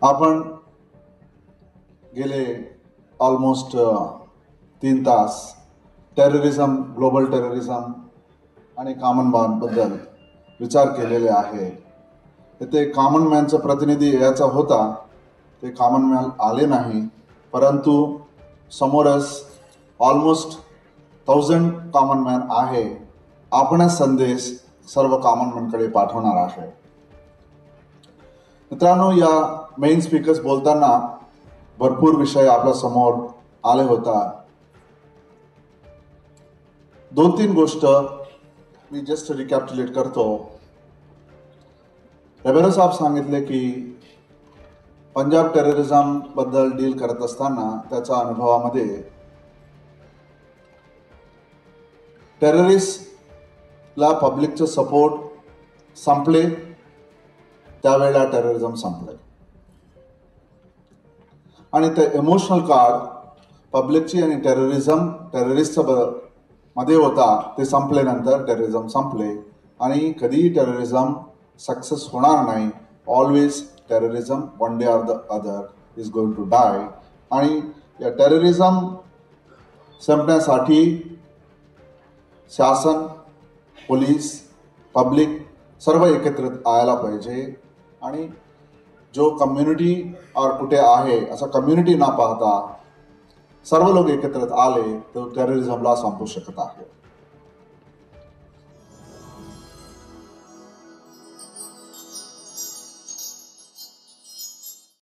आपण गेले ऑलमोस्ट 3 तास टेररिझम, ग्लोबल टेररिझम आणि कॉमन मॅनबद्दल विचार केलेले आहे. ते कॉमन मॅनचा प्रतिनिधी याचा होता, ते कॉमन मॅन आले नाही, परंतु समोरच ऑलमोस्ट 1000 कॉमन मॅन आहे. आपणच संदेश सर्व कॉमन मॅनकडे पाठवणार आहे. मित्रांनो, या मेन स्पीकर्स बोलताना भरपूर विषय आपल्या समोर आले होता. 2-3 गोष्ट मी जस्ट रिकॅप्च्युलेट करतो. रेबेरो साहेब सांगितले की पंजाब टेररिझम बद्दल डील करत असताना त्याच्या अनुभवामध्ये टेररिस्टला पब्लिकचे सपोर्ट संपले, त्यावेळेला टेररिझम संपले आणि ते इमोशनल कार्ड पब्लिकची आणि टेररिस्टच्या मध्ये होता, ते संपल्यानंतर टेररिझम संपले आणि कधीही टेररिझम सक्सेस होणार नाही. Always terrorism one day or the other is going to die. आणि या टेररिझम संपण्यासाठी शासन, पोलीस, पब्लिक सर्व एकत्रित यायला पाहिजे आणि जो कम्युनिटी और कुठे आहे असं कम्युनिटी न पाहता सर्व लोक एकत्रित आले तर टेररिझमला संपू शकत आहे.